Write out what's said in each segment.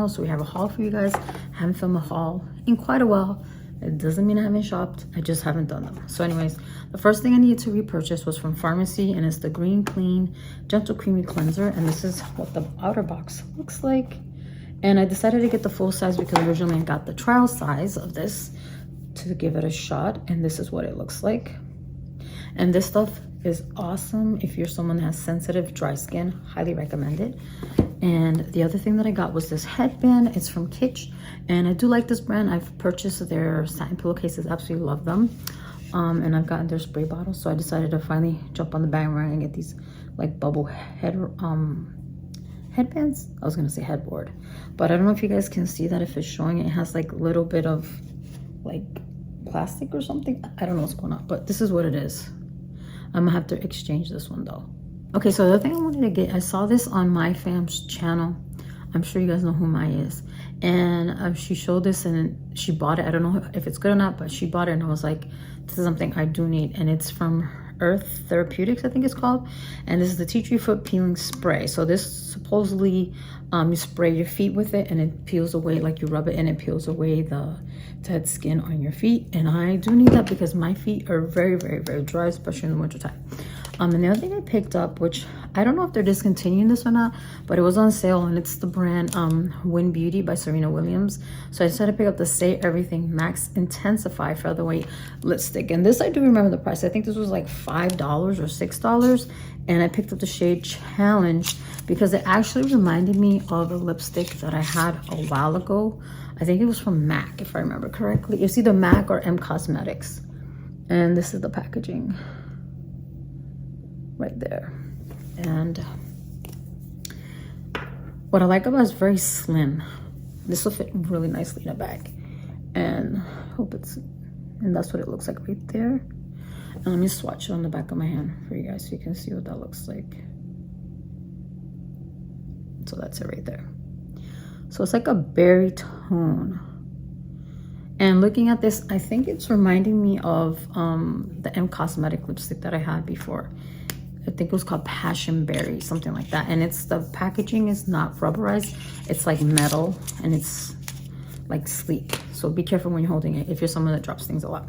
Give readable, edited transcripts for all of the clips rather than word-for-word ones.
channel, so we have a haul for you guys. Haven't filmed a haul in quite a while. It doesn't mean I haven't shopped, I just haven't done them. So anyways, the first thing I needed to repurchase was from Pharmacy, and it's the Green Clean Gentle Creamy Cleanser, and this is what the outer box looks like. And I decided to get the full size because originally I got the trial size of this to give it a shot, and this is what it looks like. And this stuff is awesome if you're someone that has sensitive dry skin. Highly recommend it. And the other thing that I got was this headband. It's from KITSCH, and I do like this brand. I've purchased their satin pillowcases, absolutely love them. And I've gotten their spray bottles, so I decided to finally jump on the bandwagon and get these like bubble headbands. I was gonna say headboard, but I don't know if you guys can see that. If it's showing, it has like a little bit of like plastic or something. I don't know what's going on, but this is what it is. I'm gonna have to exchange this one though. Okay, so the other thing I wanted to get, I saw this on my fam's channel. I'm sure you guys know who Mai is. And she showed this and she bought it. I don't know if it's good or not, but she bought it and I was like, this is something I do need. And it's from THERAPEUTICS, I think it's called. And this is the tea tree foot peeling spray. So this supposedly, you spray your feet with it and it peels away, like you rub it and it peels away the dead skin on your feet. And I do need that because my feet are very, very, very dry, especially in the winter time. And the other thing I picked up, which I don't know if they're discontinuing this or not, but it was on sale, and it's the brand Win Beauty by Serena Williams. So I decided to pick up the Say Everything Max Intensify Featherweight Lipstick. And this, I do remember the price. I think this was like $5 or $6. And I picked up the shade Challenge because it actually reminded me of a lipstick that I had a while ago. I think it was from MAC, if I remember correctly. It's either MAC or M Cosmetics. And this is the packaging right there. And what I like about it is very slim. This will fit really nicely in a bag, and that's what it looks like right there. And let me swatch it on the back of my hand for you guys so you can see what that looks like. So that's it right there. So it's like a berry tone. And looking at this, I think it's reminding me of the M Cosmetic lipstick that I had before. I think it was called Passion Berry, something like that. And it's, the packaging is not rubberized. It's like metal and it's like sleek. So be careful when you're holding it if you're someone that drops things a lot.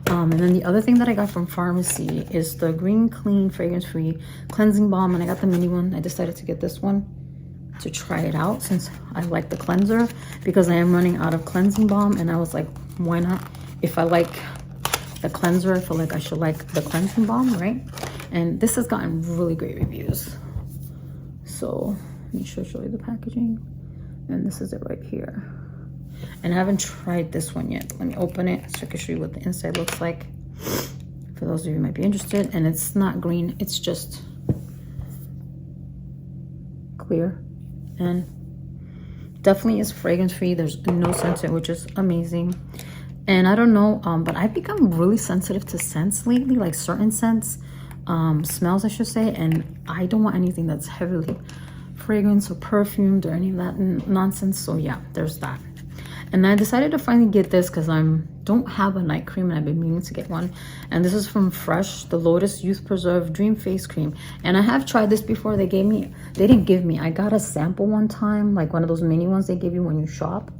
And then the other thing that I got from Pharmacy is the Green Clean Fragrance Free Cleansing Balm. And I got the mini one. I decided to get this one to try it out since I like the cleanser, because I am running out of cleansing balm. And I was like, why not? If I like the cleanser, I feel like I should like the cleansing balm, right? And this has gotten really great reviews. So let me show you the packaging. And this is it right here. And I haven't tried this one yet. Let me open it so I can show you what the inside looks like, for those of you who might be interested. And it's not green, it's just clear. And definitely is fragrance free. There's no scent in it, which is amazing. And I don't know, but I've become really sensitive to scents lately, like certain scents. Smells, I should say, and I don't want anything that's heavily fragrance or perfumed or any of that nonsense. So yeah, there's that. And I decided to finally get this because I don't have a night cream and I've been meaning to get one. And this is from Fresh, the Lotus Youth Preserve Dream Face Cream. And I have tried this before. They didn't give me, I got a sample one time, like one of those mini ones they give you when you shop.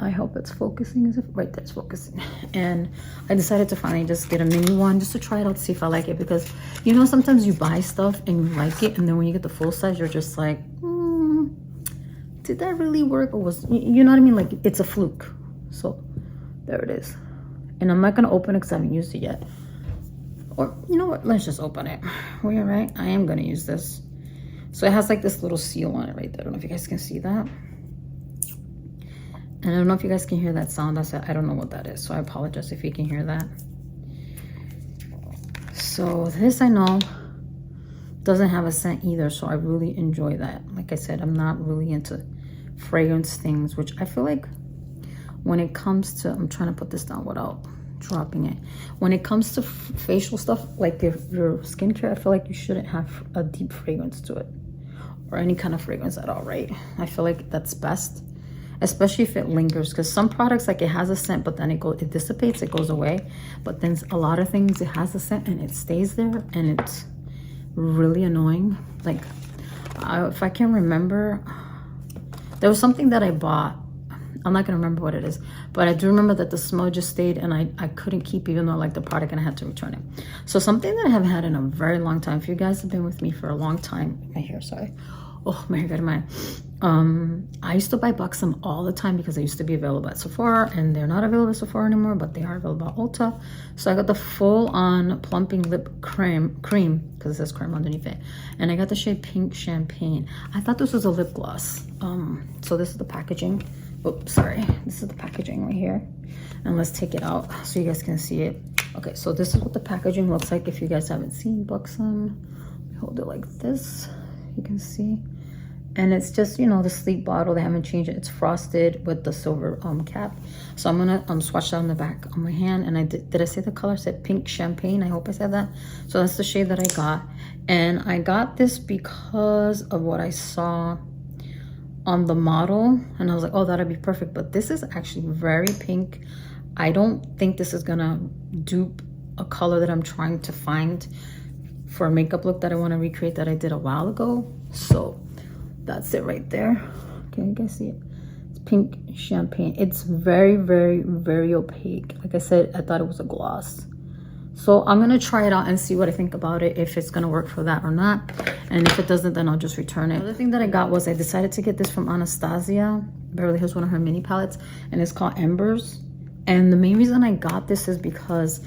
I hope it's focusing. Is it right there? It's focusing. And I decided to finally just get a mini one just to try it out to see if I like it, because you know sometimes you buy stuff and you like it, and then when you get the full size you're just like, did that really work, or was, you know what I mean, like it's a fluke. So there it is. And I'm not gonna open it because I haven't used it yet. Or you know what, let's just open it. We're right, I am gonna use this. So it has like this little seal on it right there. I don't know if you guys can see that. And I don't know if you guys can hear that sound. I don't know what that is, so I apologize if you can hear that. So this, I know, doesn't have a scent either, so I really enjoy that. Like I said, I'm not really into fragrance things, which I feel like when it comes to, I'm trying to put this down without dropping it. When it comes to facial stuff, like your skincare, I feel like you shouldn't have a deep fragrance to it, or any kind of fragrance at all, right? I feel like that's best. Especially if it lingers, because some products, like, it has a scent but then it dissipates, it goes away. But then a lot of things, it has a scent and it stays there, and it's really annoying. Like if I can remember, There was something that I bought. I'm not gonna remember what it is, but I do remember that the smell just stayed, and I couldn't keep, even though I liked the product, and I had to return it. So something that I haven't had in a very long time. If you guys have been with me for a long time, my hair, sorry. Oh, my hair got in my I used to buy BUXOM all the time because they used to be available at Sephora, and they're not available at Sephora anymore, but they are available at Ulta. So I got the full-on plumping lip cream because it says cream underneath it, and I got the shade Pink Champagne. I thought this was a lip gloss. So this is the packaging. Oops, sorry. This is the packaging right here, and let's take it out so you guys can see it. Okay, so this is what the packaging looks like. If you guys haven't seen BUXOM, hold it like this. You can see, and it's just, you know, the sleek bottle. They haven't changed it. It's frosted with the silver cap. So I'm gonna swatch that on the back on my hand. And I did I say the color? I said Pink Champagne. I hope I said that. So that's the shade that I got, and I got this because of what I saw on the model, and I was like, oh, that'd be perfect. But this is actually very pink. I don't think this is gonna dupe a color that I'm trying to find for a makeup look that I want to recreate that I did a while ago. So that's it right there. Okay, you guys see it? It's Pink Champagne. It's very, very, very opaque. Like I said, I thought it was a gloss. So I'm gonna try it out and see what I think about it, if it's gonna work for that or not. And if it doesn't, then I'll just return it. The other thing that I got was I decided to get this from Anastasia Beverly. Has one of her mini palettes, and it's called Embers. And the main reason I got this is because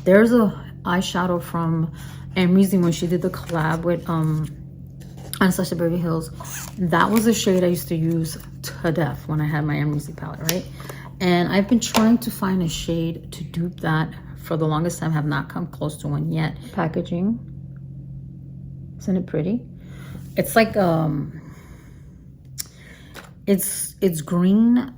there's a eyeshadow from Emersy when she did the collab with Anastasia Beverly Hills. That was a shade I used to use to death when I had my Emersy palette, right? And I've been trying to find a shade to dupe that for the longest time. Have not come close to one yet. Packaging, isn't it pretty? It's like it's green.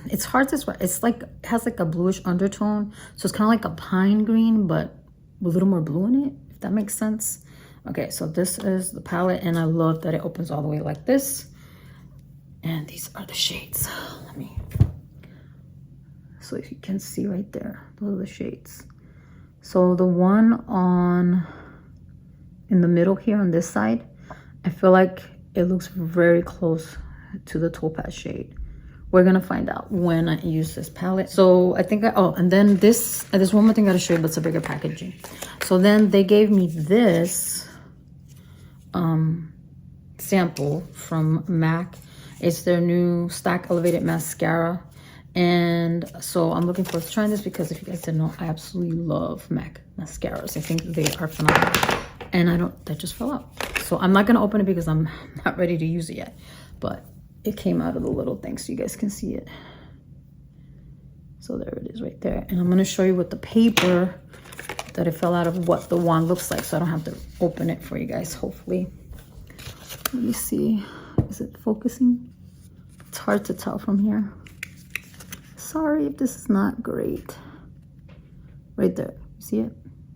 It's hard to describe. It's like, it has like a bluish undertone, so it's kind of like a pine green but with a little more blue in it, if that makes sense. Okay, so this is the palette, and I love that it opens all the way like this, and these are the shades. Let me, so if you can see right there, those are the shades. So the one on in the middle here on this side, I feel like it looks very close to the topaz shade. We're gonna find out when I use this palette. So I think oh, and then there's one more thing I gotta show you, but it's a bigger packaging. So then they gave me this sample from MAC. It's their new Stack Elevated Mascara. And so I'm looking forward to trying this, because if you guys didn't know, I absolutely love MAC mascaras. I think they are phenomenal. And that just fell out. So I'm not gonna open it because I'm not ready to use it yet. But it came out of the little thing so you guys can see it. So there it is right there. And I'm gonna show you with the paper that it fell out of what the wand looks like, so I don't have to open it for you guys, hopefully. Let me see, is it focusing? It's hard to tell from here. Sorry if this is not great. Right there, you see it?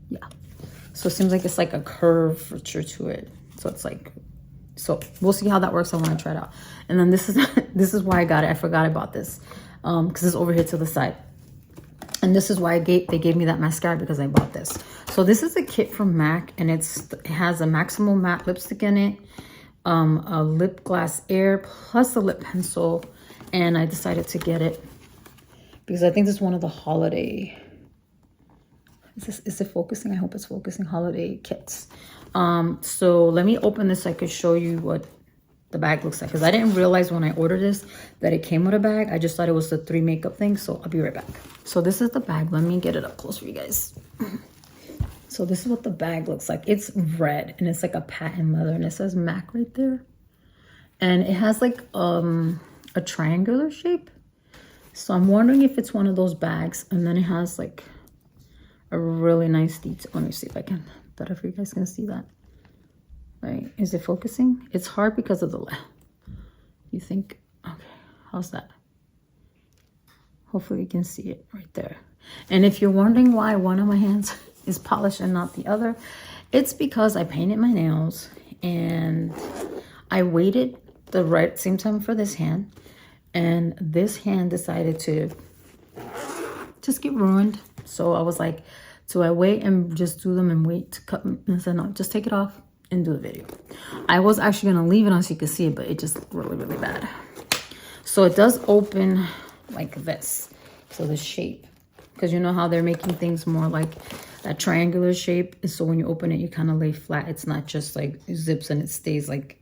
Yeah. So it seems like it's like a curvature to it. So it's like, so we'll see how that works. I want to try it out. And then this is why I got it. I forgot I bought this because it's over here to the side. And this is why they gave me that mascara, because I bought this. So this is a kit from MAC, and it has a Maximal Matte lipstick in it, a lip glass air plus a lip pencil, and I decided to get it because I think this is one of the holiday. Is it focusing? I hope it's focusing. Holiday kits. So let me open this so I could show you what the bag looks like, because I didn't realize when I ordered this that it came with a bag. I just thought it was the 3 makeup thing. So I'll be right back. So this is the bag. Let me get it up close for you guys. So this is what the bag looks like. It's red, and it's like a patent leather, and it says MAC right there, and it has like a triangular shape. So I'm wondering if it's one of those bags. And then it has like a really nice detail. Let me see if I can, better if you guys can see that. Right, is it focusing? It's hard because of the lamp. You think, okay, how's that? Hopefully you can see it right there. And if you're wondering why one of my hands is polished and not the other, it's because I painted my nails and I waited the same time for this hand, and this hand decided to just get ruined. So I was like, do I wait and just do them and wait to cut? And I said, no, just take it off. and do the video. I was actually gonna leave it on so you could see it, but it just looked really, really bad. So it does open like this. So the shape, because you know how they're making things more like that triangular shape. So when you open it, you kind of lay flat. It's not just like zips and it stays like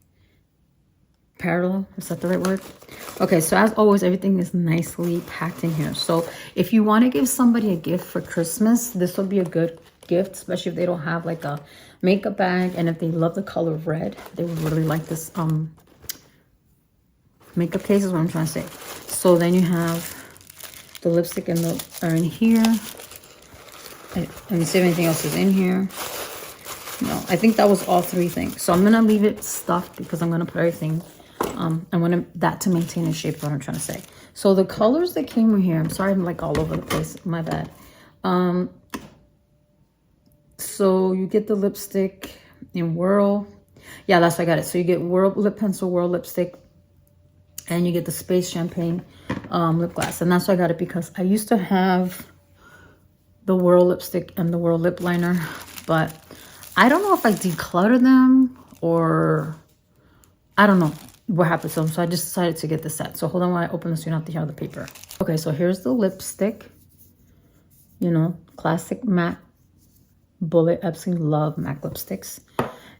parallel. Is that the right word? Okay, so as always, everything is nicely packed in here. So if you want to give somebody a gift for Christmas, this will be a good gift, especially if they don't have like a makeup bag, and if they love the color red, they would really like this makeup case is what I'm trying to say. So then you have the lipstick and the are in here. Let me see if anything else is in here. No, I think that was all three things. So I'm gonna leave it stuffed because I'm gonna put everything. I want that to maintain its shape. What I'm trying to say. So the colors that came in here. I'm sorry, I'm like all over the place. My bad. So you get the lipstick in Whirl. Yeah, that's why I got it. So you get Whirl lip pencil, Whirl lipstick, and you get the Space Champagne lip gloss. And that's why I got it, because I used to have the Whirl lipstick and the Whirl lip liner, but I don't know if I decluttered them or I don't know what happened to them. So I just decided to get the set. So hold on while I open this so you don't have to hear the paper. Okay, so here's the lipstick. You know, classic matte Bullet. Absolutely love MAC lipsticks.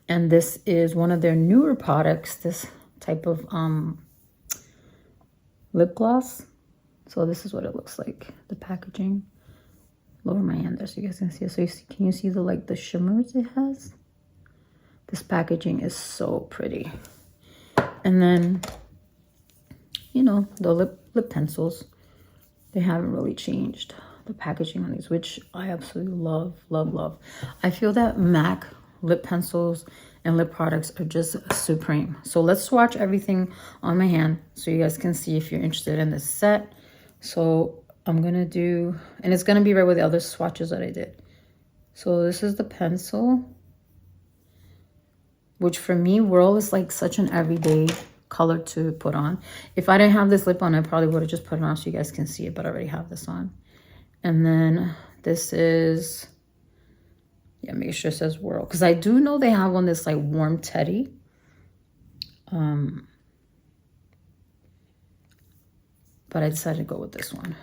And this is one of their newer products, this type of lip gloss. So this is what it looks like, the packaging. Lower my hand there so you guys can see it. So you see, can you see the like the shimmers it has? This packaging is so pretty. And then, you know, the lip pencils, they haven't really changed the packaging on these, which I absolutely love, love, love. I feel that MAC lip pencils and lip products are just supreme. So let's swatch everything on my hand so you guys can see if you're interested in this set. So I'm gonna do, and it's gonna be right with the other swatches that I did. So this is the pencil, which for me, Whirl is like such an everyday color to put on. If I didn't have this lip on, I probably would have just put it on so you guys can see it, but I already have this on. And then this is, yeah, make sure it says Whirl, because I do know they have one that's like warm teddy. But I decided to go with this one.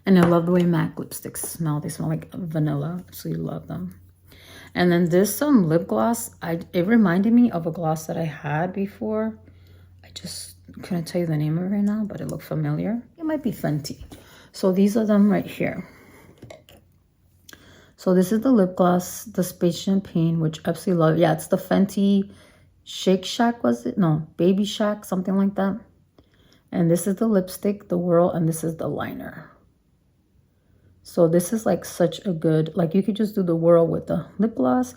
And I love the way MAC lipsticks smell. They smell like vanilla, so you love them. And then this lip gloss, it reminded me of a gloss that I had before. I just couldn't tell you the name of it right now, but it looked familiar. It might be Fenty. So these are them right here. So this is the lip gloss, the Space Champagne, which I absolutely love. Yeah, it's the Fenty Shake Shack, was it? No, Baby Shack, something like that. And this is the lipstick, the Whirl, and this is the liner. So this is like such a good, like you could just do the Whirl with the lip gloss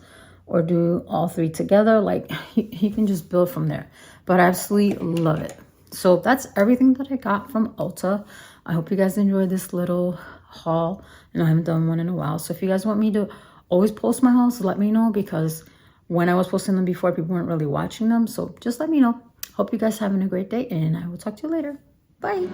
or do all three together. Like you can just build from there. But I absolutely love it. So that's everything that I got from Ulta. I hope you guys enjoyed this little haul. And I haven't done one in a while. So if you guys want me to always post my hauls, let me know, because when I was posting them before, people weren't really watching them. So just let me know. Hope you guys having a great day, and I will talk to you later. Bye.